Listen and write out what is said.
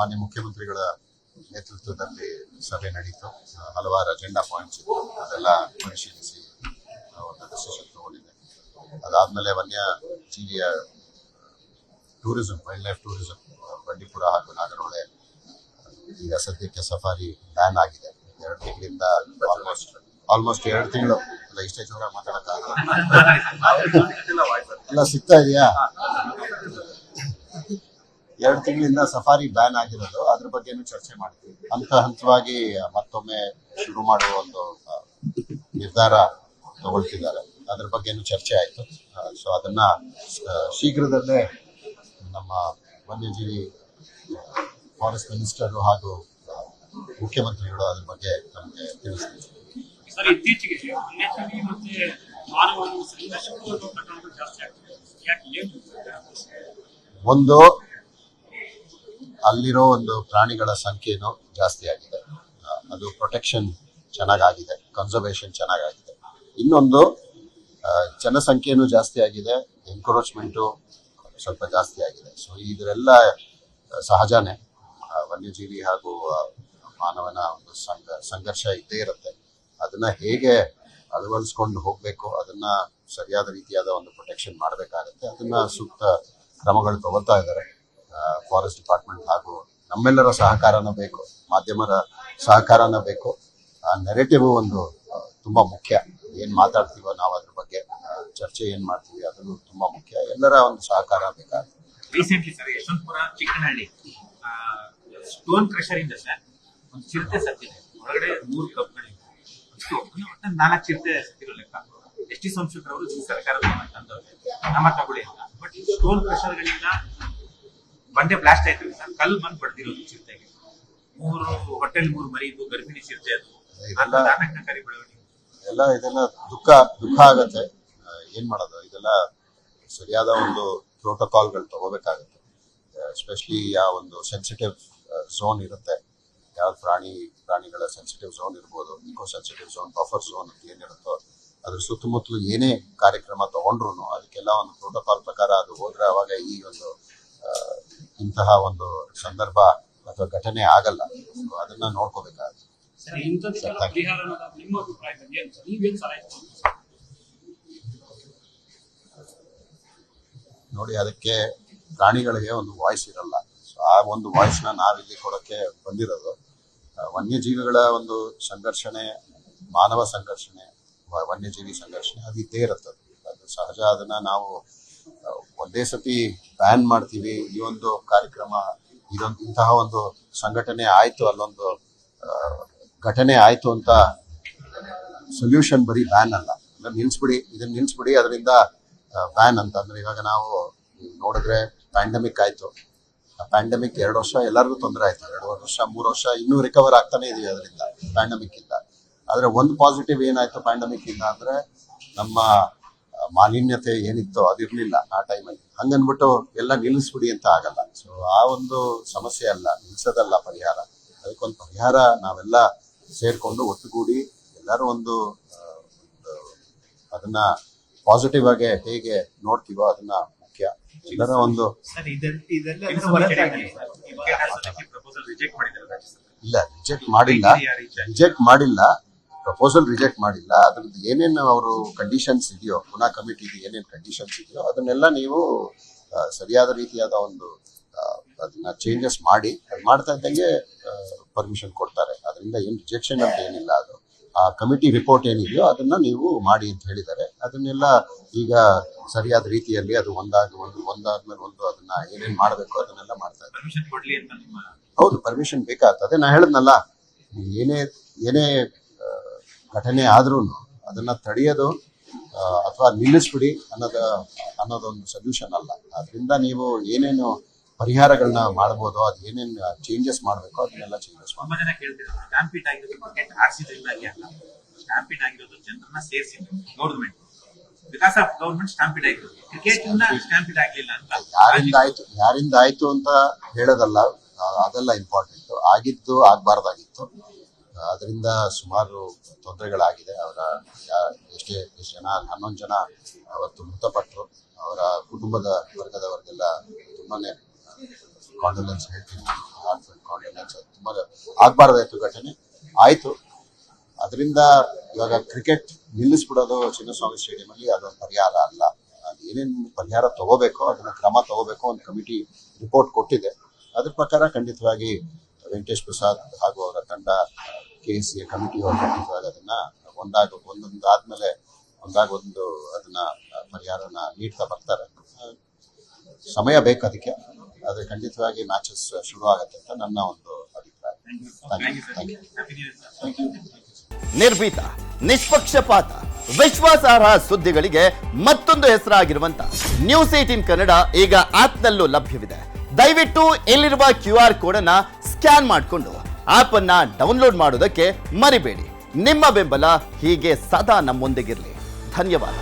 ಮಾನ್ಯ ಮುಖ್ಯಮಂತ್ರಿಗಳ ನೇತೃತ್ವದಲ್ಲಿ ಸಭೆ ನಡೀತು. ಹಲವಾರು ಅಜೆಂಡಾ ಪಾಯಿಂಟ್ಸ್ ಇತ್ತು, ಅದೆಲ್ಲ ಪರಿಶೀಲಿಸಿ ಒಂದು ಡಿಸಿಷನ್ ತಗೊಂಡಿದೆ. ಅದಾದ್ಮೇಲೆ ವನ್ಯಜೀವಿಯ tourism, wildlife tourism Bandipur ಹಾಗೂ ನಾಗರಹೊಳೆ ಈಗ ಸದ್ಯಕ್ಕೆ ಸಫಾರಿ ಬ್ಯಾನ್ ಆಗಿದೆ. 2 ತಿಂಗಳಿಂದ ಆಲ್ಮೋಸ್ಟ್ 2 ತಿಂಗಳು ಅಲ್ಲ, ಇಷ್ಟೇ ಜೋರ ಮಾತಾಡಕ್ಕಾಗಲ್ಲ. ಎಲ್ಲ ಸಿಗ್ತಾ ಇದೆಯಾ? 2 ತಿಂಗಳಿಂದ ಸಫಾರಿ ಬ್ಯಾನ್ ಆಗಿರೋದು, ಅದ್ರ ಬಗ್ಗೆನೂ ಚರ್ಚೆ ಮಾಡ್ತೀವಿ. ಹಂತವಾಗಿ ಮತ್ತೊಮ್ಮೆ ಶುರು ಮಾಡುವ ಒಂದು ನಿರ್ಧಾರ ತಗೊಳ್ತಿದ್ದಾರೆ. ಅದ್ರ ಬಗ್ಗೆನೂ ಚರ್ಚೆ ಆಯಿತು. ಸೊ ಅದನ್ನ ಶೀಘ್ರದಲ್ಲೇ ನಮ್ಮ ವನ್ಯಜೀವಿ ಫಾರೆಸ್ಟ್ ಮಿನಿಸ್ಟರ್ ಹಾಗೂ ಮುಖ್ಯಮಂತ್ರಿಗಳು ಅದ್ರ ಬಗ್ಗೆ ನಮಗೆ ತಿಳಿಸ್ತಾರೆ. ಸರ್, ಇತ್ತೀಚೆಗೆ ವನ್ಯಜೀವಿ ಮತ್ತೆ ಮಾನವನ ಸಂಘರ್ಷಗಳು ಪ್ರಕರಣಗಳು ಜಾಸ್ತಿ ಆಗ್ತಿದೆ. ಒಂದು ಅಲ್ಲಿರೋ ಒಂದು ಪ್ರಾಣಿಗಳ ಸಂಖ್ಯೆನೂ ಜಾಸ್ತಿ ಆಗಿದೆ, ಅದು ಪ್ರೊಟೆಕ್ಷನ್ ಚೆನ್ನಾಗಾಗಿದೆ, ಕನ್ಸರ್ವೇಷನ್ ಚೆನ್ನಾಗಾಗಿದೆ. ಇನ್ನೊಂದು ಜನಸಂಖ್ಯೆನೂ ಜಾಸ್ತಿ ಆಗಿದೆ, ಎನ್ಕ್ರೋಚ್ಮೆಂಟು ಸ್ವಲ್ಪ ಜಾಸ್ತಿ ಆಗಿದೆ. ಸೊ ಇದರೆಲ್ಲ ಸಹಜನೇ, ವನ್ಯಜೀವಿ ಹಾಗೂ ಮಾನವನ ಒಂದು ಸಂಘರ್ಷ ಇದ್ದೇ ಇರುತ್ತೆ. ಅದನ್ನ ಹೇಗೆ ಅಳವಡಿಸ್ಕೊಂಡು ಹೋಗ್ಬೇಕು, ಅದನ್ನ ಸರಿಯಾದ ರೀತಿಯಾದ ಒಂದು ಪ್ರೊಟೆಕ್ಷನ್ ಮಾಡಬೇಕಾಗುತ್ತೆ. ಅದನ್ನ ಸೂಕ್ತ ಕ್ರಮಗಳು ತಗೊಳ್ತಾ ಇದ್ದಾರೆ ಫಾರೆಸ್ಟ್ ಡಿಪಾರ್ಟ್ಮೆಂಟ್, ಹಾಗೂ ನಮ್ಮೆಲ್ಲರ ಸಹಕಾರನ ಬೇಕು, ಮಾಧ್ಯಮರ ಸಹಕಾರನ ಬೇಕು. ಆ ನೆರೆಟಿವ್ ಒಂದು ತುಂಬಾ ಮುಖ್ಯ. ಏನ್ ಮಾತಾಡ್ತೀವೋ ನಾವು ಅದ್ರ ಬಗ್ಗೆ ಚರ್ಚೆ ಏನ್ ಮಾಡ್ತೀವಿ ಅದನ್ನು ತುಂಬಾ ಮುಖ್ಯ. ಎಲ್ಲರ ಒಂದು ಸಹಕಾರ ಬೇಕಾಗುತ್ತೆ. Recently sir, Yeshwanthpur Chikkanahalli stone crusher ಇಂದ ಸರ್ ಒಂದು ಚಿರತೆ ಸತ್ತಿದೆ. ಒಳಗಡೆ 3 ಕಬ್ಗಳಿವೆ. 4 ಚಿರತೆ ಸತ್ತಿರೋ ಲೆಕ್ಕ. ಎಸ್ ಟಿ ಸಂಶೋಧಕರವರು ಸರ್ಕಾರದ ಕ್ರಮ ತಗೊಳ್ಳಿ ಅಂತ. ಬಟ್ ಸ್ಟೋನ್ ಕ್ರಷರ್ಗಳಿಂದ ಬಂಡೆ ಬ್ಲಾಸ್ಟ್ ಆಯ್ತು ಸರ್, ಕಲ್ಲು ಬಂದು ಬಡ್ದಿರೋದು ಚಿರತೆಗೆ. 3 ಹೊಟ್ಟೆಲಿ 3 ಮರಿ ಇದ್ದು, ಗರ್ಭಿಣಿ ಚಿರತೆ ಅದು. ಆತಂಕಕಾರಿ ಬೆಳವಣಿಗೆ. ಇದೆಲ್ಲ ದುಃಖ ಆಗತ್ತೆ. ಏನ್ ಮಾಡೋದು, ಇದೆಲ್ಲ ಸರಿಯಾದ ಒಂದು ಪ್ರೋಟೋಕಾಲ್ಗಳು ತಗೋಬೇಕಾಗುತ್ತೆ. ಎಸ್ಪೆಷಲಿ ಯಾವ ಒಂದು ಸೆನ್ಸಿಟಿವ್ ಝೋನ್ ಇರುತ್ತೆ, ಯಾವ ಪ್ರಾಣಿಗಳ ಸೆನ್ಸಿಟಿವ್ ಝೋನ್ ಇರ್ಬೋದು, eco sensitive zone, buffer zone ಅಂತ ಏನಿರುತ್ತೋ ಅದ್ರ ಸುತ್ತಮುತ್ತಲು ಏನೇ ಕಾರ್ಯಕ್ರಮ ತಗೊಂಡ್ರು ಅದಕ್ಕೆಲ್ಲ ಒಂದು ಪ್ರೋಟೋಕಾಲ್ ಪ್ರಕಾರ ಅದು ಹೋದ್ರೆ ಅವಾಗ ಈ ಒಂದು ಇಂತಹ ಒಂದು ಸಂದರ್ಭ ಅಥವಾ ಘಟನೆ ಆಗಲ್ಲ. ಅದನ್ನ ನೋಡ್ಕೋಬೇಕಾಗುತ್ತೆ. ನೋಡಿ, ಅದಕ್ಕೆ ಪ್ರಾಣಿಗಳಿಗೆ ಒಂದು ವಾಯ್ಸ್ ಇರಲ್ಲ. ಸೊ ಆ ಒಂದು ವಾಯ್ಸ್ನ ನಾವಿಲ್ಲಿ ಕೊಡೋಕ್ಕೆ ಬಂದಿರೋದು. ವನ್ಯಜೀವಿಗಳ ಒಂದು ಸಂಘರ್ಷಣೆ, ಮಾನವ ಸಂಘರ್ಷಣೆ, ವನ್ಯಜೀವಿ ಸಂಘರ್ಷಣೆ ಅದು ಇದ್ದೇ ಇರುತ್ತದೆ, ಅದು ಸಹಜ. ಅದನ್ನ ನಾವು ಒಂದೇ ಸತಿ ಬ್ಯಾನ್ ಮಾಡ್ತೀವಿ, ಈ ಒಂದು ಕಾರ್ಯಕ್ರಮ ಇಂತಹ ಒಂದು ಸಂಘಟನೆ ಆಯ್ತು, ಅಲ್ಲೊಂದು ಘಟನೆ ಆಯ್ತು ಅಂತ ಸೊಲ್ಯೂಷನ್ ಬರೀ ಬ್ಯಾನ್ ಅಲ್ಲ. ಇದನ್ನ ನಿಲ್ಸ್ಬಿಡಿ ಅದರಿಂದ ಬ್ಯಾನ್ ಅಂತ ಅಂದ್ರೆ, ಇವಾಗ ನಾವು ನೋಡಿದ್ರೆ ಪ್ಯಾಂಡಮಿಕ್ ಆಯ್ತು. ಪ್ಯಾಂಡಮಿಕ್ 2 ವರ್ಷ ಎಲ್ಲರಿಗೂ ತೊಂದರೆ ಆಯ್ತು, 2 ವರ್ಷ 3 ವರ್ಷ ಇನ್ನೂ ರಿಕವರ್ ಆಗ್ತಾನೆ ಇದೀವಿ ಅದರಿಂದ, ಪ್ಯಾಂಡಮಿಕ್ ಇಂದ. ಆದ್ರೆ ಒಂದು ಪಾಸಿಟಿವ್ ಏನಾಯ್ತು ಪ್ಯಾಂಡಮಿಕ್ ಇಂದ ಅಂದ್ರೆ, ನಮ್ಮ ಮಾಲಿನ್ಯತೆ ಏನಿತ್ತೋ ಅದಿರ್ಲಿಲ್ಲ ಆ ಟೈಮಲ್ಲಿ. ಹಂಗನ್ಬಿಟ್ಟು ಎಲ್ಲ ನಿಲ್ಲಿಸ್ಬಿಡಿ ಅಂತ ಆಗಲ್ಲ. ಸೊ ಆ ಒಂದು ಸಮಸ್ಯೆ ಅಲ್ಲ, ನಿಲ್ಸೋದಲ್ಲ ಪರಿಹಾರ. ಅದಕ್ಕೊಂದು ಪರಿಹಾರ ನಾವೆಲ್ಲ ಸೇರ್ಕೊಂಡು ಒಟ್ಟುಗೂಡಿ ಎಲ್ಲರೂ ಒಂದು ಅದನ್ನ ಪಾಸಿಟಿವ್ ಆಗಿ ಹೇಗೆ ನೋಡ್ತೀವೋ ಅದನ್ನ ಮುಖ್ಯ. ಎಲ್ಲರ ಒಂದು ಇಲ್ಲ, ರಿಜೆಕ್ಟ್ ಮಾಡಿಲ್ಲ, ಪ್ರಪೋಸಲ್ ರಿಜೆಕ್ಟ್ ಮಾಡಿಲ್ಲ. ಅದ್ರದ್ದು ಏನೇನು ಅವರು ಕಂಡೀಷನ್ಸ್ ಇದೆಯೋ, ಪುನಃ ಕಮಿಟಿಗೆ ಏನೇನು ಕಂಡೀಷನ್ಸ್ ಇದೆಯೋ ಅದನ್ನೆಲ್ಲ ನೀವು ಸರಿಯಾದ ರೀತಿಯಾದ ಒಂದು ಅದನ್ನ ಚೇಂಜಸ್ ಮಾಡಿ, ಅದು ಮಾಡ್ತಾ ಇದ್ದಂಗೆ ಪರ್ಮಿಷನ್ ಕೊಡ್ತಾರೆ. ಅದರಿಂದ ಏನು ರಿಜೆಕ್ಷನ್ ಅಂತ ಏನಿಲ್ಲ. ಅದು ಆ ಕಮಿಟಿ ರಿಪೋರ್ಟ್ ಏನಿದೆಯೋ ಅದನ್ನ ನೀವು ಮಾಡಿ ಅಂತ ಹೇಳಿದ್ದಾರೆ. ಅದನ್ನೆಲ್ಲ ಈಗ ಸರಿಯಾದ ರೀತಿಯಲ್ಲಿ ಅದು ಒಂದಾದ್ಮೇಲೆ ಒಂದು ಅದನ್ನ ಏನೇನ್ ಮಾಡಬೇಕು ಅದನ್ನೆಲ್ಲ ಮಾಡ್ತಾ ಇದ್ದಾರೆ. ಹೌದು, ಪರ್ಮಿಷನ್ ಬೇಕಾಗ್ತದೆ. ನಾ ಹೇಳದ್ನಲ್ಲ, ಏನೇ ಘಟನೆ ಆದ್ರೂ ಅದನ್ನ ತಡೆಯೋದು ಅಥವಾ ನಿಲ್ಲಿಸ್ಬಿಡಿ ಅನ್ನೋದೊಂದು ಸೊಲ್ಯೂಷನ್ ಅಲ್ಲ. ಅದರಿಂದ ನೀವು ಏನೇನು ಪರಿಹಾರಗಳನ್ನ ಮಾಡಬಹುದು, ಅದು ಏನೇನು ಚೇಂಜಸ್ ಮಾಡಬೇಕು ಅದನ್ನೆಲ್ಲ ಚೇಂಜಸ್ ಮಾಡಿ. ಯಾರಿಂದ ಆಯ್ತು ಅಂತ ಹೇಳೋದಲ್ಲ, ಅದೆಲ್ಲ ಇಂಪಾರ್ಟೆಂಟ್. ಆಗಿದ್ದು ಆಗ್ಬಾರ್ದಾಗಿತ್ತು, ಅದರಿಂದ ಸುಮಾರು ತೊಂದರೆಗಳಾಗಿದೆ. ಅವರ ಎಷ್ಟು ಜನ, 11 ಜನ ಅವತ್ತು ಮೃತಪಟ್ಟರು. ಅವರ ಕುಟುಂಬದ ವರ್ಗದವರಿಗೆಲ್ಲ ತುಂಬಾನೇ ಕಾಂಡೋಲೆನ್ಸ್ ಹೇಳ್ತೀನಿ. ತುಂಬಾ ಆಗ್ಬಾರ್ದಾಯ್ತು ಘಟನೆ ಆಯ್ತು. ಅದರಿಂದ ಇವಾಗ ಕ್ರಿಕೆಟ್ ನಿಲ್ಲಿಸ್ಬಿಡೋದು ಚಿನ್ನಸ್ವಾಮಿ ಸ್ಟೇಡಿಯಂ ಅಲ್ಲಿ ಅದೊಂದು ಪರಿಹಾರ ಅಲ್ಲ. ಏನೇನು ಪರಿಹಾರ ತಗೋಬೇಕೋ ಅದನ್ನ ಕ್ರಮ ತಗೋಬೇಕು. ಒಂದು ಕಮಿಟಿ ರಿಪೋರ್ಟ್ ಕೊಟ್ಟಿದೆ. ಅದ್ರ ಪ್ರಕಾರ ಖಂಡಿತವಾಗಿ ವೆಂಕಟೇಶ್ ಪ್ರಸಾದ್ ಹಾಗೂ ಅವರ ತಂಡ KCA ಕಮಿಟಿ ಅವರು ಖಂಡಿತವಾಗಿ ಅದನ್ನ ಒಂದೊಂದಾದ್ಮೇಲೆ ಒಂದಾಗೊಂದು ಅದನ್ನ ಪರಿಹಾರನ ನೀಡ್ತಾ ಬರ್ತಾರೆ. ಸಮಯ ಬೇಕು ಅದಕ್ಕೆ. ಆದ್ರೆ ಖಂಡಿತವಾಗಿ ಮ್ಯಾಚಸ್ ಶುರು ಆಗತ್ತೆ ಅಂತ ನನ್ನ ಒಂದು ಅಭಿಪ್ರಾಯ. ನಿರ್ಭೀತ, ನಿಷ್ಪಕ್ಷಪಾತ, ವಿಶ್ವಾಸಾರ್ಹ ಸುದ್ದಿಗಳಿಗೆ ಮತ್ತೊಂದು ಹೆಸರಾಗಿರುವಂತ ನ್ಯೂಸ್ 18 ಕನ್ನಡ ಈಗ ಆಪ್ನಲ್ಲೂ ಲಭ್ಯವಿದೆ. ದಯವಿಟ್ಟು ಇಲ್ಲಿರುವ QR ಕೋಡ್ ಅನ್ನ ಸ್ಕ್ಯಾನ್ ಮಾಡಿಕೊಂಡು ಆಪ್ ಅನ್ನ ಡೌನ್ಲೋಡ್ ಮಾಡೋದಕ್ಕೆ ಮರಿಬೇಡಿ. ನಿಮ್ಮ ಬೆಂಬಲ ಹೀಗೆ ಸದಾ ನಮ್ಮೊಂದಿಗಿರಲಿ. ಧನ್ಯವಾದ.